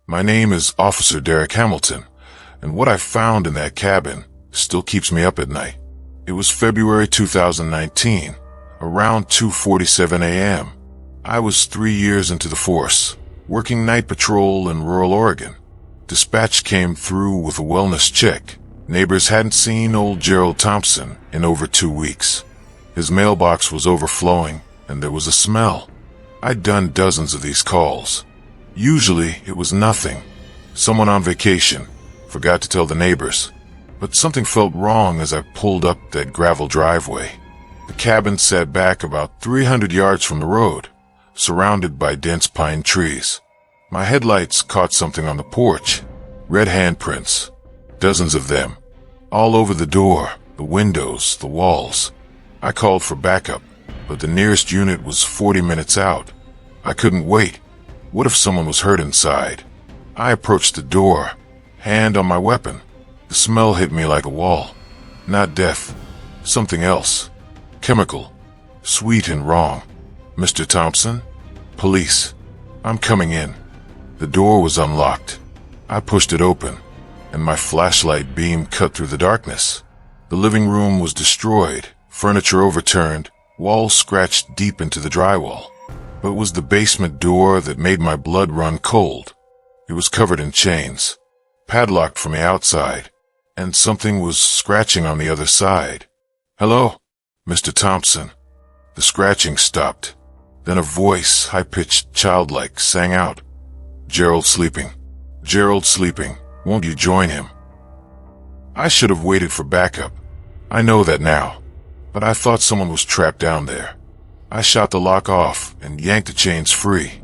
My name is Officer Derek Hamilton, and what I found in that cabin still keeps me up at night. It was February 2019, around 2:47 a.m. I was 3 years into the force, working night patrol in rural Oregon. Dispatch came through with a wellness check. Neighbors hadn't seen old Gerald Thompson in over 2 weeks. His mailbox was overflowing, and there was a smell. I'd done dozens of these calls. Usually, it was nothing. Someone on vacation forgot to tell the neighbors. But something felt wrong as I pulled up that gravel driveway. The cabin sat back about 300 yards from the road, surrounded by dense pine trees. My headlights caught something on the porch. Red handprints. Dozens of them. All over the door, the windows, the walls. I called for backup, but the nearest unit was 40 minutes out. I couldn't wait. What if someone was hurt inside? I approached the door, hand on my weapon. The smell hit me like a wall. Not death. Something else. Chemical. Sweet and wrong. Mr. Thompson? Police. I'm coming in. The door was unlocked. I pushed it open, and my flashlight beam cut through the darkness. The living room was destroyed, furniture overturned, walls scratched deep into the drywall. But it was the basement door that made my blood run cold. It was covered in chains, padlocked from the outside, and something was scratching on the other side. Hello, Mr. Thompson. The scratching stopped. Then a voice, high-pitched, childlike, sang out. Gerald's sleeping. Gerald's sleeping. Won't you join him? I should have waited for backup. I know that now. But I thought someone was trapped down there. I shot the lock off and yanked the chains free.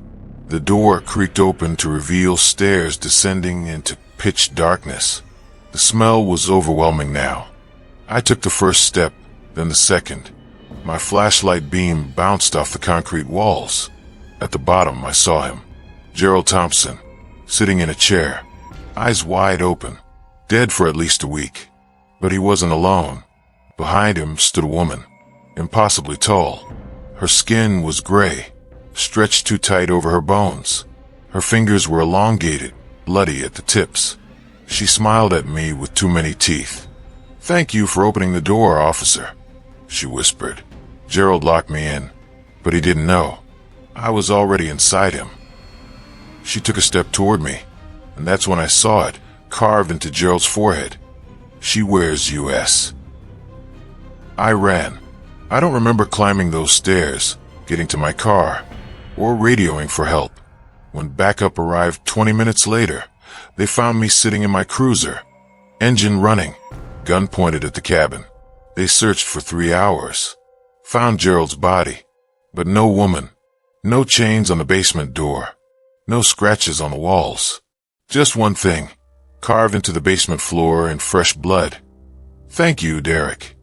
The door creaked open to reveal stairs descending into pitch darkness. The smell was overwhelming now. I took the first step, then the second. My flashlight beam bounced off the concrete walls. At the bottom, I saw him. Gerald Thompson, sitting in a chair, eyes wide open, dead for at least a week. But he wasn't alone. Behind him stood a woman, impossibly tall. Her skin was gray, stretched too tight over her bones. Her fingers were elongated, bloody at the tips. She smiled at me with too many teeth. Thank you for opening the door, officer, she whispered. Gerald locked me in, but he didn't know. I was already inside him. She took a step toward me, and that's when I saw it, carved into Gerald's forehead. She wears U.S. I ran. I don't remember climbing those stairs, getting to my car, or radioing for help. When backup arrived 20 minutes later, they found me sitting in my cruiser, engine running, gun pointed at the cabin. They searched for 3 hours, found Gerald's body, but no woman, no chains on the basement door, no scratches on the walls. Just one thing, carved into the basement floor in fresh blood. Thank you, Derek.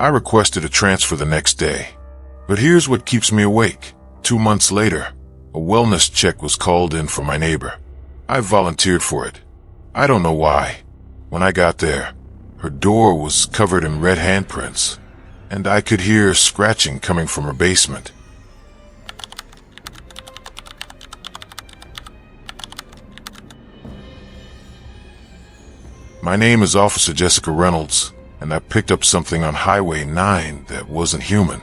I requested a transfer the next day. But here's what keeps me awake. 2 months later, a wellness check was called in for my neighbor. I volunteered for it. I don't know why. When I got there, her door was covered in red handprints, and I could hear scratching coming from her basement. My name is Officer Jessica Reynolds, and I picked up something on Highway 9 that wasn't human.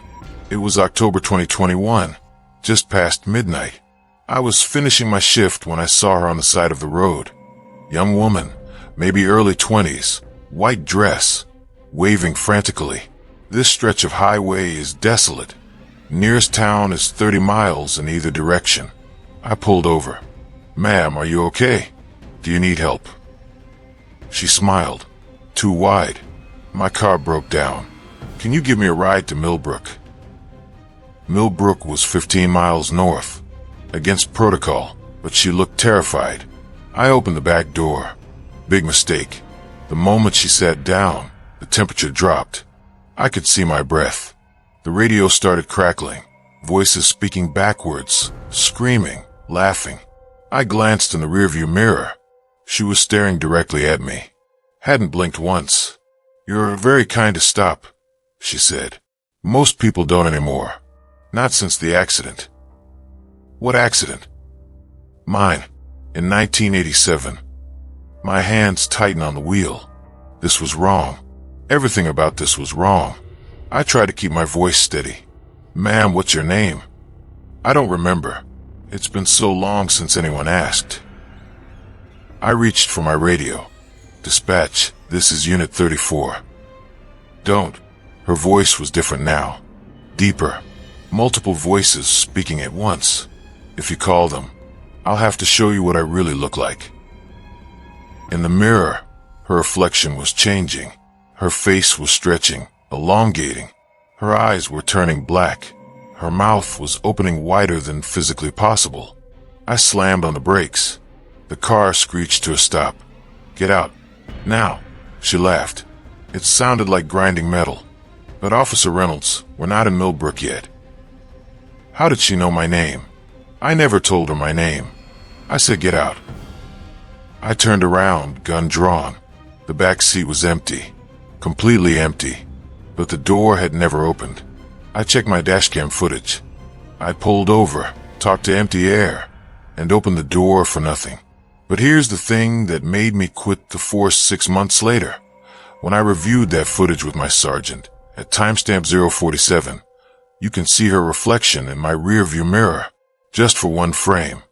It was October 2021, just past midnight. I was finishing my shift when I saw her on the side of the road. Young woman, maybe early 20s, white dress, waving frantically. This stretch of highway is desolate. Nearest town is 30 miles in either direction. I pulled over. Ma'am, are you okay? Do you need help? She smiled. Too wide. My car broke down. Can you give me a ride to Millbrook? Millbrook was 15 miles north, against protocol, but she looked terrified. I opened the back door. Big mistake. The moment she sat down, the temperature dropped. I could see my breath. The radio started crackling, voices speaking backwards, screaming, laughing. I glanced in the rearview mirror. She was staring directly at me. Hadn't blinked once. You're very kind to stop, she said. Most people don't anymore. Not since the accident. What accident? Mine. In 1987, my hands tightened on the wheel. This was wrong. Everything about this was wrong. I tried to keep my voice steady. Ma'am, what's your name? I don't remember. It's been so long since anyone asked. I reached for my radio. Dispatch, this is Unit 34. Don't. Her voice was different now. Deeper. Multiple voices speaking at once. If you call them, I'll have to show you what I really look like. In the mirror, her reflection was changing. Her face was stretching, elongating. Her eyes were turning black. Her mouth was opening wider than physically possible. I slammed on the brakes. The car screeched to a stop. Get out. Now. She laughed. It sounded like grinding metal. But Officer Reynolds, we're not in Millbrook yet. How did she know my name? I never told her my name. I said get out. I turned around, gun drawn. The back seat was empty. Completely empty. But the door had never opened. I checked my dashcam footage. I pulled over, talked to empty air, and opened the door for nothing. But here's the thing that made me quit the force 6 months later. When I reviewed that footage with my sergeant, at timestamp 047, you can see her reflection in my rearview mirror, just for one frame.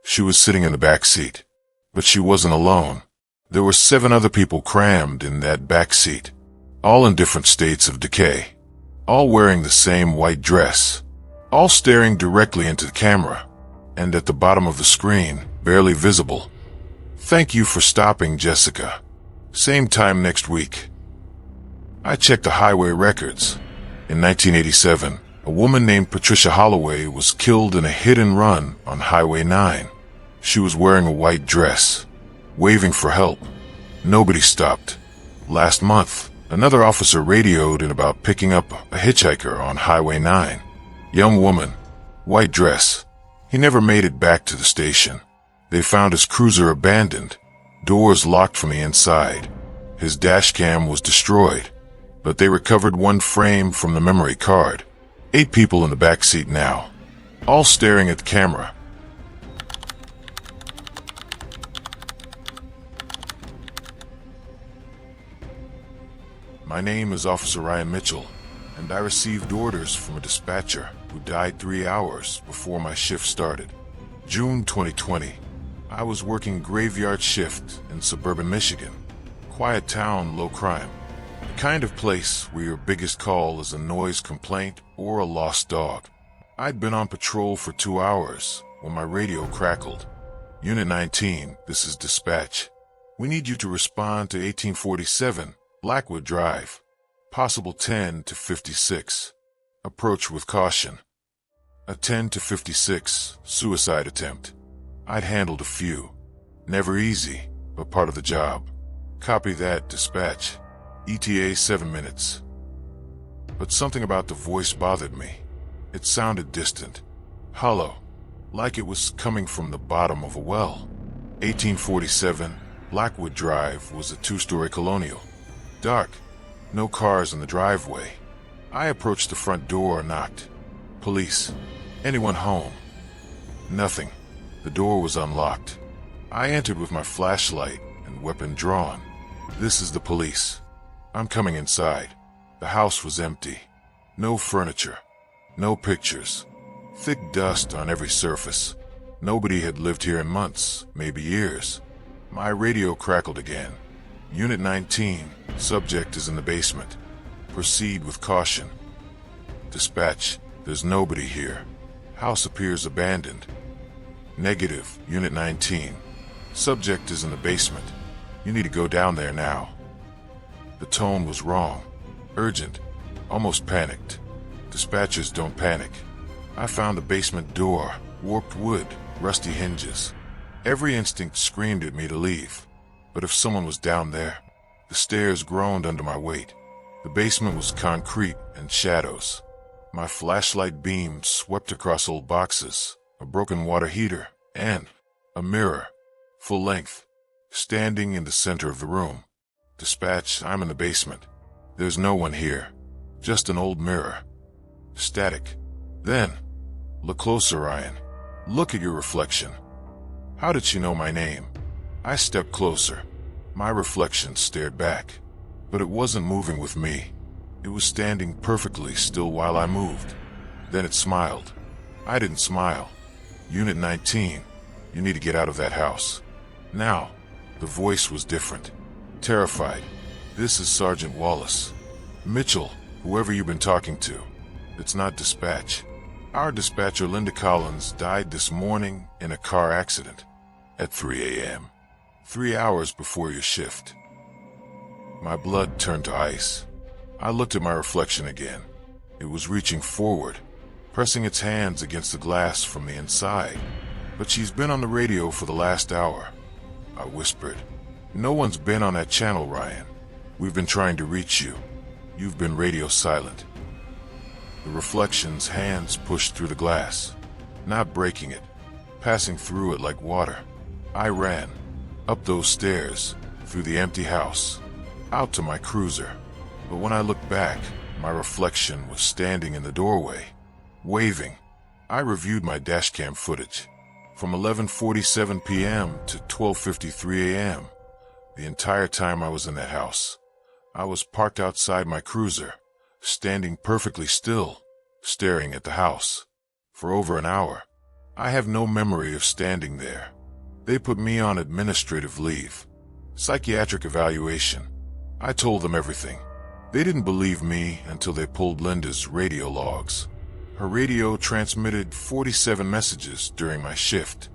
She was sitting in the back seat. But she wasn't alone. There were 7 other people crammed in that back seat, all in different states of decay, all wearing the same white dress, all staring directly into the camera, and at the bottom of the screen, barely visible. Thank you for stopping, Jessica. Same time next week. I checked the highway records. In 1987, a woman named Patricia Holloway was killed in a hit-and-run on Highway 9. She was wearing a white dress, waving for help. Nobody stopped. Last month, another officer radioed in about picking up a hitchhiker on Highway 9. Young woman, white dress. He never made it back to the station. They found his cruiser abandoned, doors locked from the inside. His dashcam was destroyed, but they recovered one frame from the memory card. 8 people in the back seat now, all staring at the camera. My name is Officer Ryan Mitchell, and I received orders from a dispatcher who died 3 hours before my shift started. June 2020. I was working graveyard shift in suburban Michigan. Quiet town, low crime. The kind of place where your biggest call is a noise complaint or a lost dog. I'd been on patrol for 2 hours when my radio crackled. Unit 19, this is dispatch. We need you to respond to 1847 Blackwood Drive. Possible 10 to 56. Approach with caution. A 10 to 56 suicide attempt. I'd handled a few. Never easy, but part of the job. Copy that, dispatch. ETA 7 minutes. But something about the voice bothered me. It sounded distant, hollow, like it was coming from the bottom of a well. 1847 Blackwood Drive was a 2-story colonial. Dark, no cars in the driveway. I approached the front door and knocked. Police. Anyone home? Nothing. The door was unlocked. I entered with my flashlight and weapon drawn. This is the police. I'm coming inside. The house was empty. No furniture. No pictures. Thick dust on every surface. Nobody had lived here in months, maybe years. My radio crackled again. Unit 19, subject is in the basement. Proceed with caution. Dispatch, there's nobody here. House appears abandoned. Negative, Unit 19. Subject is in the basement. You need to go down there now. The tone was wrong. Urgent. Almost panicked. Dispatchers don't panic. I found the basement door. Warped wood. Rusty hinges. Every instinct screamed at me to leave. But if someone was down there, the stairs groaned under my weight. The basement was concrete and shadows. My flashlight beam swept across old boxes, a broken water heater, and a mirror, full length, standing in the center of the room. Dispatch, I'm in the basement. There's no one here. Just an old mirror. Static. Then, look closer, Ryan. Look at your reflection. How did she know my name? I stepped closer. My reflection stared back, but it wasn't moving with me. It was standing perfectly still while I moved. Then it smiled. I didn't smile. Unit 19, you need to get out of that house. Now, the voice was different. Terrified. This is Sergeant Wallace. Mitchell, whoever you've been talking to. It's not dispatch. Our dispatcher, Linda Collins, died this morning in a car accident at 3 a.m. 3 hours before your shift. My blood turned to ice. I looked at my reflection again. It was reaching forward, pressing its hands against the glass from the inside. But she's been on the radio for the last hour. I whispered. No one's been on that channel, Ryan. We've been trying to reach you. You've been radio silent. The reflection's hands pushed through the glass, not breaking it, passing through it like water. I ran, up those stairs, through the empty house, out to my cruiser. But when I looked back, my reflection was standing in the doorway, waving. I reviewed my dashcam footage. From 11:47 p.m. to 12:53 a.m., the entire time I was in that house, I was parked outside my cruiser, standing perfectly still, staring at the house, for over an hour. I have no memory of standing there. They put me on administrative leave, psychiatric evaluation. I told them everything. They didn't believe me until they pulled Linda's radio logs. Her radio transmitted 47 messages during my shift,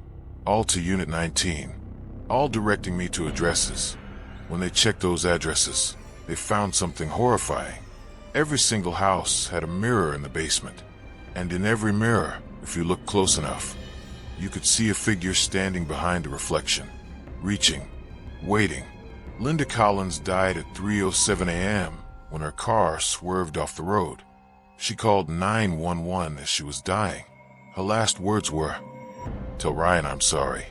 all to Unit 19, all directing me to addresses. When they checked those addresses, they found something horrifying. Every single house had a mirror in the basement, and in every mirror, if you looked close enough, you could see a figure standing behind the reflection, reaching, waiting. Linda Collins died at 3:07 a.m. when her car swerved off the road. She called 911 as she was dying. Her last words were, "Tell Ryan I'm sorry."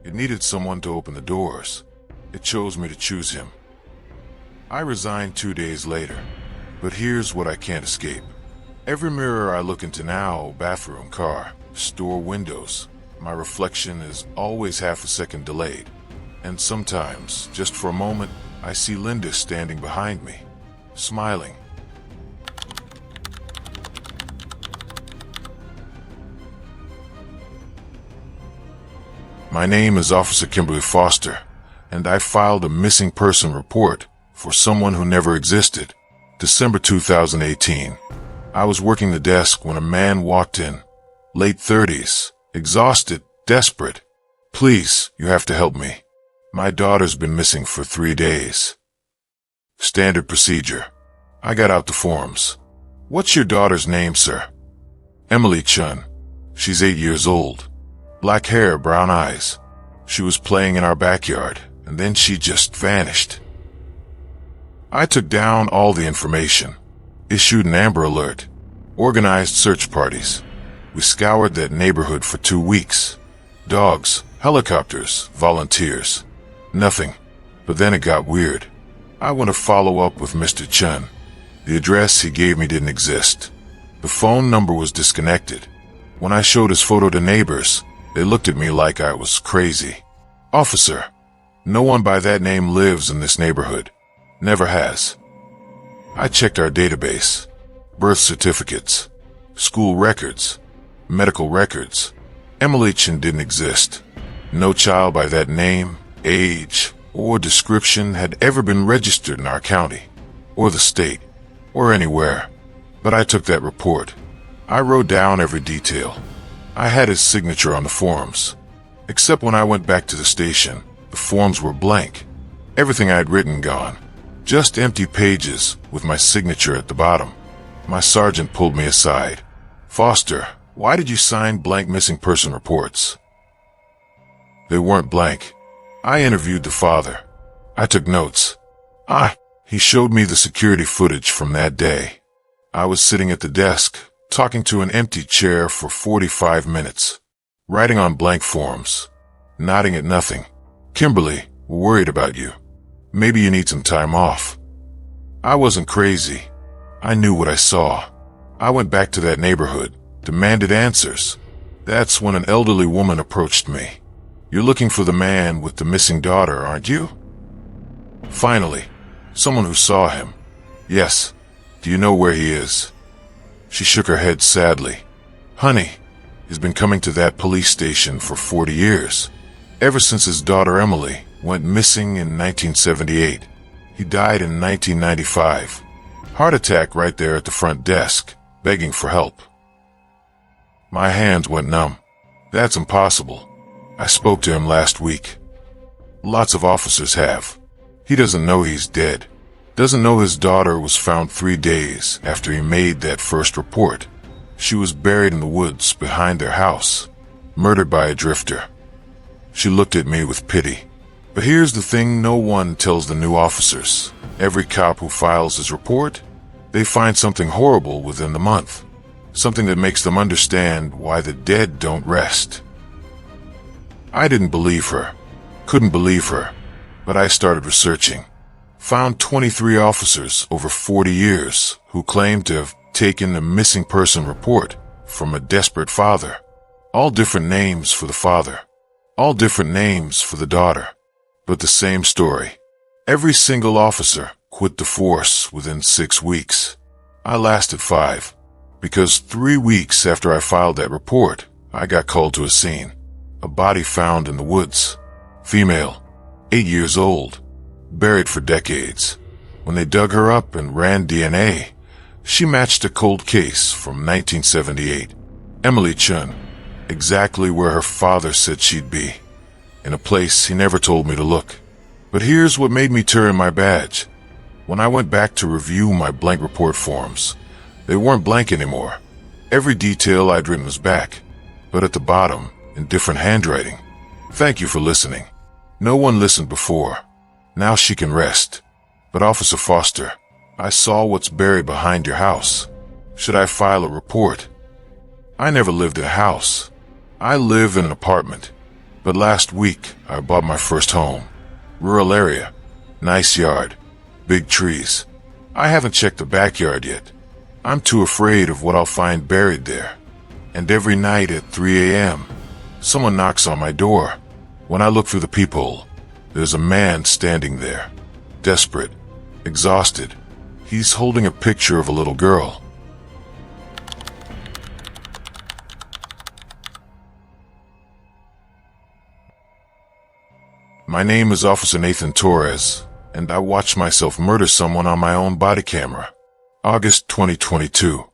It needed someone to open the doors. It chose me to choose him. I resigned 2 days later, but here's what I can't escape. Every mirror I look into now, bathroom, car, store windows, my reflection is always half a second delayed. And sometimes, just for a moment, I see Linda standing behind me, smiling. My name is Officer Kimberly Foster, and I filed a missing person report for someone who never existed. December 2018. I was working the desk when a man walked in, late 30s, exhausted, desperate. "Please, you have to help me. My daughter's been missing for 3 days." Standard procedure. I got out the forms. "What's your daughter's name, sir?" "Emily Chun. She's 8 years old. Black hair, brown eyes. She was playing in our backyard, and then she just vanished." I took down all the information, issued an Amber Alert, organized search parties. We scoured that neighborhood for 2 weeks. Dogs, helicopters, volunteers. Nothing. But then it got weird. I went to follow up with Mr. Chun. The address he gave me didn't exist. The phone number was disconnected. When I showed his photo to neighbors, they looked at me like I was crazy. "Officer, no one by that name lives in this neighborhood. Never has." I checked our database. Birth certificates, school records, medical records. Emily Chin didn't exist. No child by that name, age, or description had ever been registered in our county, or the state, or anywhere. But I took that report. I wrote down every detail. I had his signature on the forms. Except when I went back to the station, the forms were blank. Everything I had written gone. Just empty pages with my signature at the bottom. My sergeant pulled me aside. "Foster, why did you sign blank missing person reports?" They weren't blank. I interviewed the father. I took notes. He showed me the security footage from that day. I was sitting at the desk, talking to an empty chair for 45 minutes, writing on blank forms, nodding at nothing. "Kimberly, we're worried about you. Maybe you need some time off." I wasn't crazy. I knew what I saw. I went back to that neighborhood, demanded answers. That's when an elderly woman approached me. You're looking for the man with the missing daughter, aren't you? Finally, someone who saw him. Yes. Do you know where he is? She shook her head sadly. Honey, he's been coming to that police station for 40 years. Ever since his daughter Emily went missing in 1978. He died in 1995. Heart attack right there at the front desk, begging for help. My hands went numb. That's impossible. I spoke to him last week. Lots of officers have. He doesn't know he's dead. Doesn't know his daughter was found 3 days after he made that first report. She was buried in the woods behind their house, murdered by a drifter. She looked at me with pity. But here's the thing no one tells the new officers. Every cop who files his report, they find something horrible within the month. Something that makes them understand why the dead don't rest. I didn't believe her. Couldn't believe her. But I started researching. Found 23 officers over 40 years who claimed to have taken a missing person report from a desperate father. All different names for the father. All different names for the daughter. But the same story. Every single officer quit the force within 6 weeks. I lasted 5. Because 3 weeks after I filed that report, I got called to a scene. A body found in the woods. Female. 8 years old. Buried for decades. When they dug her up and ran DNA, she matched a cold case from 1978. Emily Chun. Exactly where her father said she'd be. In a place he never told me to look. But here's what made me turn my badge. When I went back to review my blank report forms, they weren't blank anymore. Every detail I'd written was back, but at the bottom, in different handwriting. Thank you for listening. No one listened before. Now she can rest. But Officer Foster, I saw what's buried behind your house. Should I file a report? I never lived in a house. I live in an apartment. But last week, I bought my first home. Rural area. Nice yard. Big trees. I haven't checked the backyard yet. I'm too afraid of what I'll find buried there. And every night at 3 a.m., someone knocks on my door. When I look through the peephole, there's a man standing there. Desperate. Exhausted. He's holding a picture of a little girl. My name is Officer Nathan Torres, and I watched myself murder someone on my own body camera. August 2022.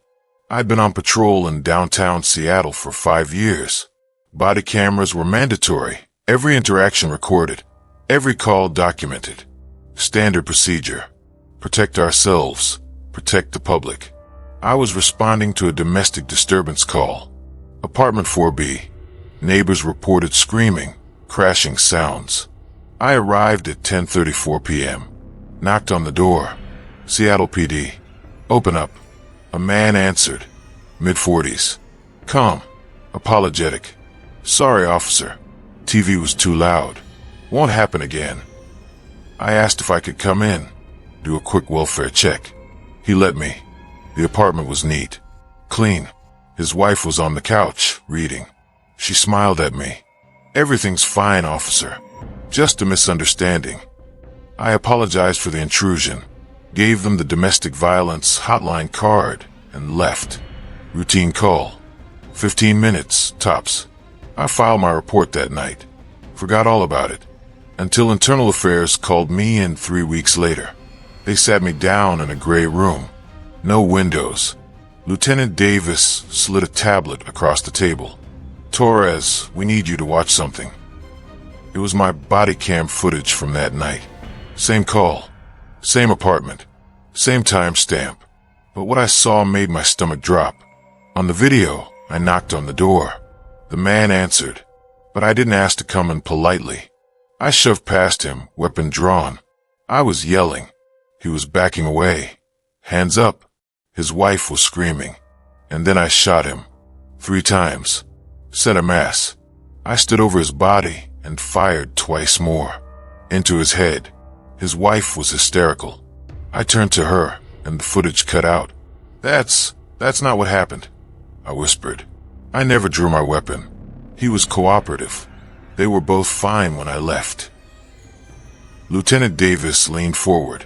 I'd been on patrol in downtown Seattle for 5 years. Body cameras were mandatory. Every interaction recorded. Every call documented. Standard procedure. Protect ourselves. Protect the public. I was responding to a domestic disturbance call. Apartment 4B. Neighbors reported screaming, crashing sounds. I arrived at 10:34 p.m. Knocked on the door. Seattle PD. Open up. A man answered. Mid-40s. Calm. Apologetic. Sorry, officer. TV was too loud. Won't happen again. I asked if I could come in. Do a quick welfare check. He let me. The apartment was neat. Clean. His wife was on the couch, reading. She smiled at me. Everything's fine, officer. Just a misunderstanding. I apologized for the intrusion, gave them the domestic violence hotline card, and left. Routine call. 15 minutes, tops. I filed my report that night. Forgot all about it. Until Internal Affairs called me in 3 weeks later. They sat me down in a gray room. No windows. Lieutenant Davis slid a tablet across the table. Torres, we need you to watch something. It was my body cam footage from that night. Same call. Same apartment. Same timestamp. But what I saw made my stomach drop. On the video, I knocked on the door. The man answered, but I didn't ask to come in politely. I shoved past him, weapon drawn. I was yelling. He was backing away. Hands up. His wife was screaming. And then I shot him. 3 times. Set a mass. I stood over his body and fired twice more. Into his head. His wife was hysterical. I turned to her, and the footage cut out. That's not what happened, I whispered. I never drew my weapon. He was cooperative. They were both fine when I left. Lieutenant Davis leaned forward.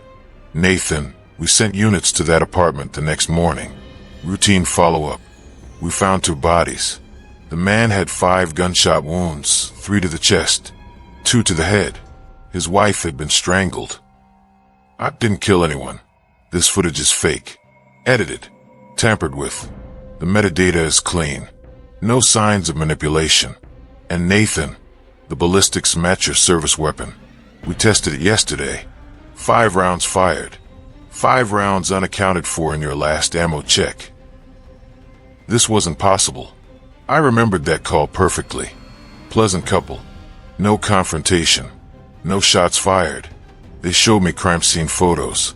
Nathan, we sent units to that apartment the next morning. Routine follow-up. We found 2 bodies. The man had 5 gunshot wounds, 3 to the chest, 2 to the head. His wife had been strangled. I didn't kill anyone. This footage is fake. Edited. Tampered with. The metadata is clean. No signs of manipulation. And Nathan, the ballistics match your service weapon. We tested it yesterday. 5 rounds fired. 5 rounds unaccounted for in your last ammo check. This wasn't possible. I remembered that call perfectly. Pleasant couple. No confrontation. No shots fired. They showed me crime scene photos.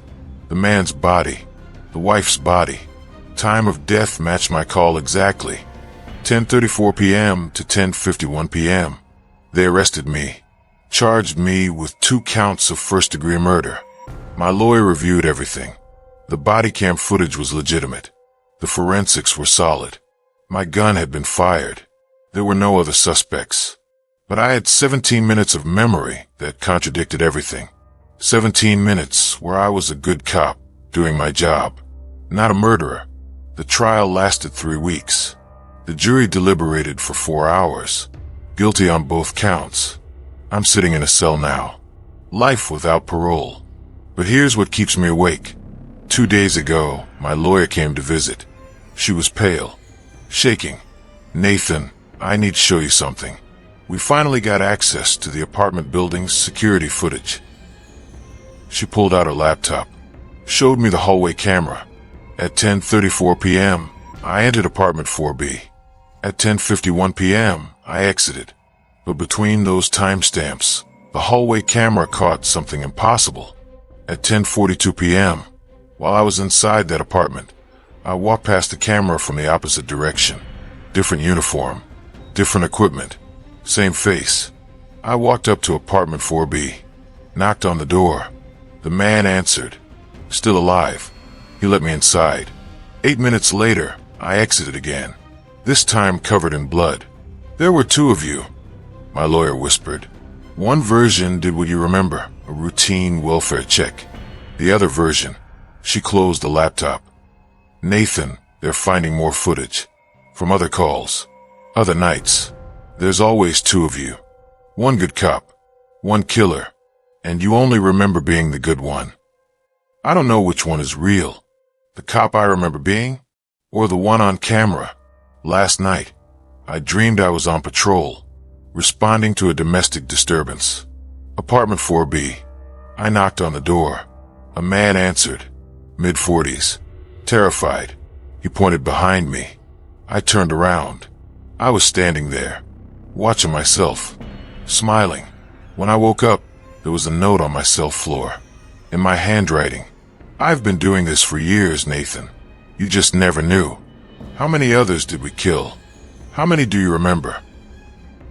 The man's body. The wife's body. Time of death matched my call exactly. 10:34 p.m. to 10:51 p.m. They arrested me. Charged me with 2 counts of first-degree murder. My lawyer reviewed everything. The body cam footage was legitimate. The forensics were solid. My gun had been fired. There were no other suspects. But I had 17 minutes of memory that contradicted everything. 17 minutes where I was a good cop, doing my job. Not a murderer. The trial lasted 3 weeks. The jury deliberated for 4 hours. Guilty on both counts. I'm sitting in a cell now. Life without parole. But here's what keeps me awake. 2 days ago, my lawyer came to visit. She was pale. Shaking. Nathan, I need to show you something. We finally got access to the apartment building's security footage. She pulled out her laptop. Showed me the hallway camera. At 10:34 p.m., I entered apartment 4B. At 10:51 p.m., I exited. But between those timestamps, the hallway camera caught something impossible. At 10:42 p.m., while I was inside that apartment, I walked past the camera from the opposite direction. Different uniform, different equipment, same face. I walked up to apartment 4B, knocked on the door. The man answered. Still alive. He let me inside. 8 minutes later, I exited again, this time covered in blood. There were 2 of you, my lawyer whispered. One version did what you remember, a routine welfare check. The other version, she closed the laptop. Nathan, they're finding more footage. From other calls. Other nights. There's always 2 of you. One good cop. One killer. And you only remember being the good one. I don't know which one is real. The cop I remember being? Or the one on camera? Last night, I dreamed I was on patrol, responding to a domestic disturbance. Apartment 4B. I knocked on the door. A man answered. Mid-40s. Terrified. He pointed behind me. I turned around. I was standing there, watching myself, smiling. When I woke up, there was a note on my cell floor. In my handwriting. I've been doing this for years, Nathan. You just never knew. How many others did we kill? How many do you remember?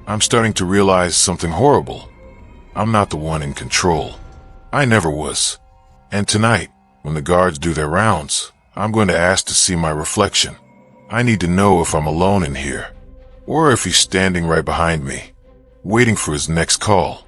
I'm starting to realize something horrible. I'm not the one in control. I never was. And tonight, when the guards do their rounds, I'm going to ask to see my reflection. I need to know if I'm alone in here, or if he's standing right behind me, waiting for his next call.